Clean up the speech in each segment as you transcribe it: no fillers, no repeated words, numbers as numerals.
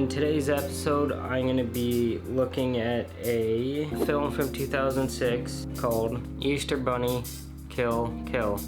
In today's episode, I'm going to be looking at a film from 2006 called Easter Bunny Kill Kill.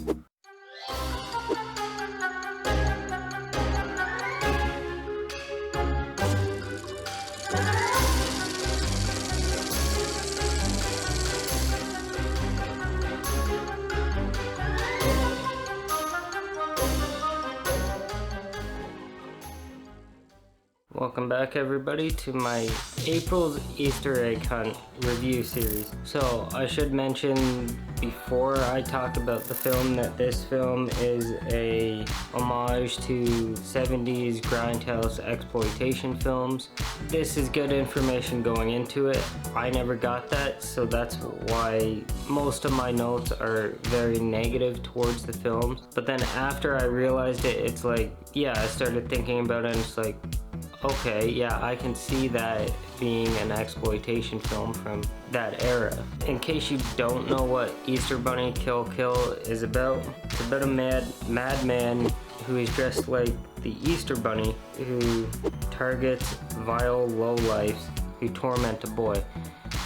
Welcome back everybody to my April's Easter egg hunt review series. So I should mention before I talk about the film that this film is a homage to 70s grindhouse exploitation films. This is good information going into it. I never got that, so that's why most of my notes are very negative towards the films. But then after I realized it, it's like, yeah, I started thinking about it and it's like, okay, yeah, I can see that being an exploitation film from that era. In case you don't know what Easter Bunny Kill Kill is about, it's about a madman who is dressed like the Easter Bunny who targets vile lowlifes who torment a boy.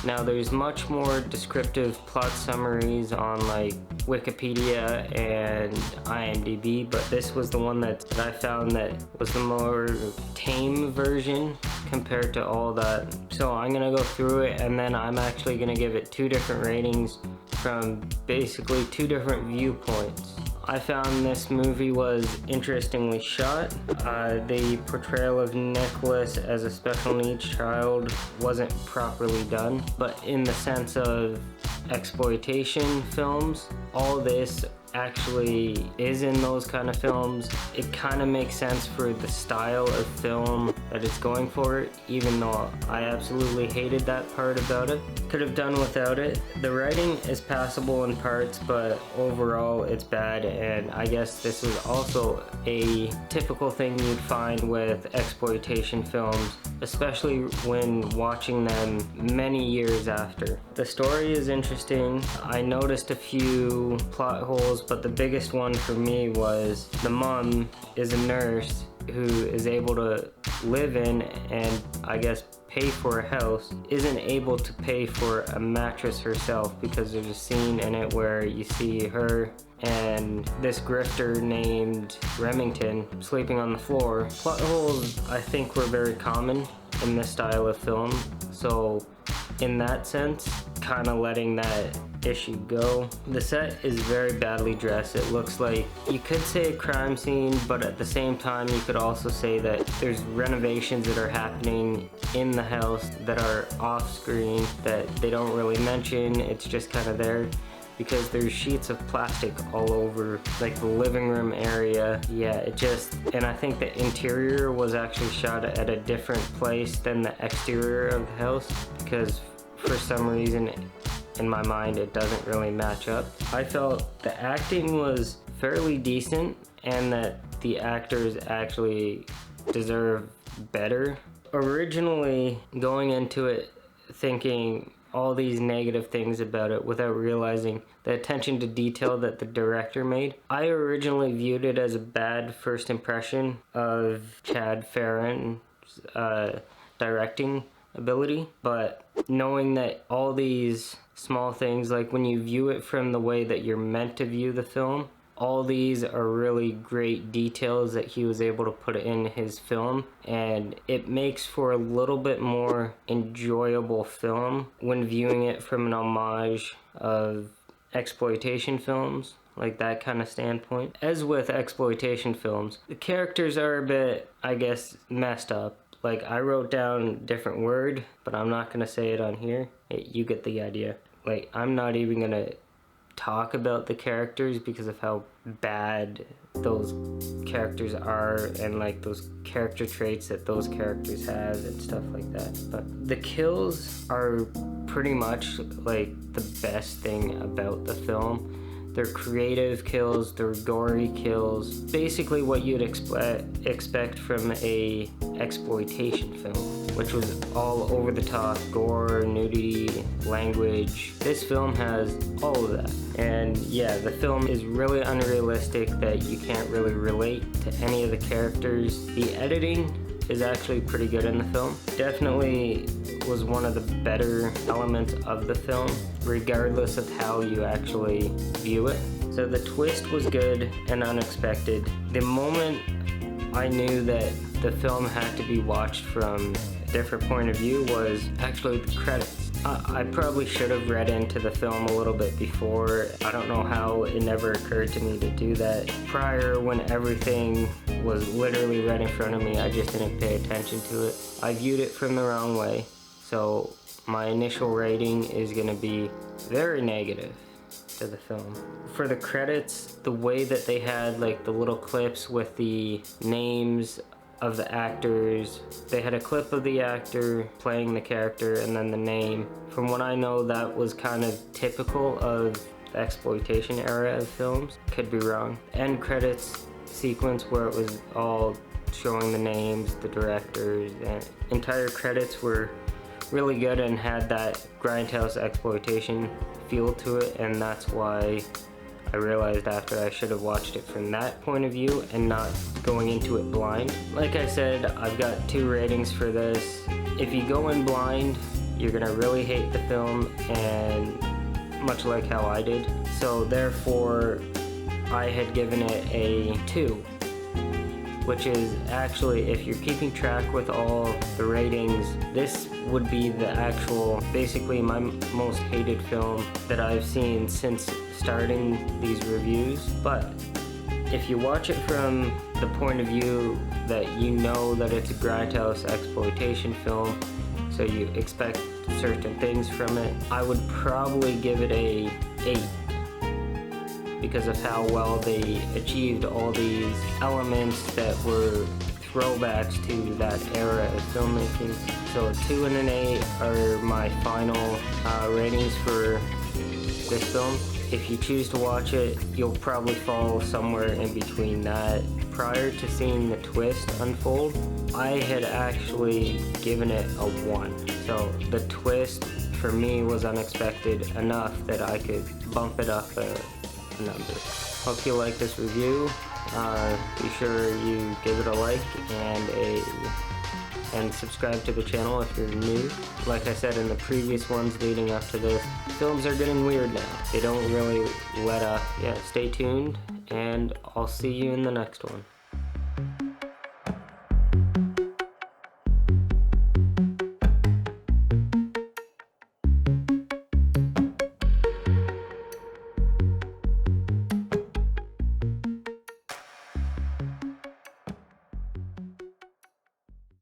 Now there's much more descriptive plot summaries on like Wikipedia and Imdb, but this was the one that I found that was the more tame version compared to all that. So I'm gonna go through it and then I'm actually gonna give it two different ratings from basically two different viewpoints. I found this movie was interestingly shot. The portrayal of Nicholas as a special needs child wasn't properly done, but in the sense of exploitation films, all this actually is in those kind of films. It kind of makes sense for the style of film that it's going for, even though I absolutely hated that part about it. Could have done without it. The writing is passable in parts, but overall it's bad, and I guess this is also a typical thing you'd find with exploitation films, especially when watching them many years after. The story is interesting. I noticed a few plot holes, but the biggest one for me was the mom is a nurse who is able to live in and I guess pay for a house, isn't able to pay for a mattress herself because there's a scene in it where you see her and this grifter named Remington sleeping on the floor. Plot holes I think were very common in this style of film, so in that sense, kind of letting that issue go. The set is very badly dressed. It looks like, you could say a crime scene, but at the same time you could also say that there's renovations that are happening in the house that are off screen that they don't really mention. It's just kind of there because there's sheets of plastic all over like the living room area. Yeah, it just, and I think the interior was actually shot at a different place than the exterior of the house because for some reason in my mind it doesn't really match up. I felt the acting was fairly decent and that the actors actually deserve better. Originally going into it thinking all these negative things about it without realizing the attention to detail that the director made. I originally viewed it as a bad first impression of Chad Farron's directing ability, but knowing that all these small things, like when you view it from the way that you're meant to view the film, all these are really great details that he was able to put in his film, and it makes for a little bit more enjoyable film when viewing it from an homage of exploitation films, like that kind of standpoint. As with exploitation films, the characters are a bit, I guess, messed up. Like, I wrote down a different word, but I'm not gonna say it on here. You get the idea. Like, I'm not even gonna talk about the characters because of how bad those characters are and like those character traits that those characters have and stuff like that. But the kills are pretty much like the best thing about the film. They're creative kills, they're gory kills, basically what you'd expect from a exploitation film, which was all over the top, gore, nudity, language. This film has all of that. And yeah, the film is really unrealistic that you can't really relate to any of the characters. The editing is actually pretty good in the film. Definitely was one of the better elements of the film, regardless of how you actually view it. So the twist was good and unexpected. The moment I knew that the film had to be watched from a different point of view was actually the credits. I probably should have read into the film a little bit before. I don't know how it never occurred to me to do that. Prior, when everything was literally right in front of me, I just didn't pay attention to it. I viewed it from the wrong way. So my initial rating is gonna be very negative to the film. For the credits, the way that they had like the little clips with the names of the actors, they had a clip of the actor playing the character and then the name. From what I know, that was kind of typical of the exploitation era of films. Could be wrong. End credits sequence where it was all showing the names, the directors, and entire credits were really good and had that grindhouse exploitation feel to it, and that's why I realized after I should have watched it from that point of view and not going into it blind. Like I said, I've got 2 ratings for this. If you go in blind, you're gonna really hate the film, and much like how I did. So therefore, I had given it a 2. Which is actually, if you're keeping track with all the ratings, this would be the actual, basically my most hated film that I've seen since starting these reviews. But if you watch it from the point of view that you know that it's a grindhouse exploitation film, so you expect certain things from it, I would probably give it a 8. Because of how well they achieved all these elements that were throwbacks to that era of filmmaking. So a 2 and an 8 are my final ratings for this film. If you choose to watch it, you'll probably fall somewhere in between that. Prior to seeing the twist unfold, I had actually given it a 1. So the twist for me was unexpected enough that I could bump it up a number. Hope you like this review. Be sure you give it a like and subscribe to the channel if you're new. Like I said in the previous ones leading up to this, films are getting weird now. They don't really let up. Yeah, stay tuned, and I'll see you in the next one.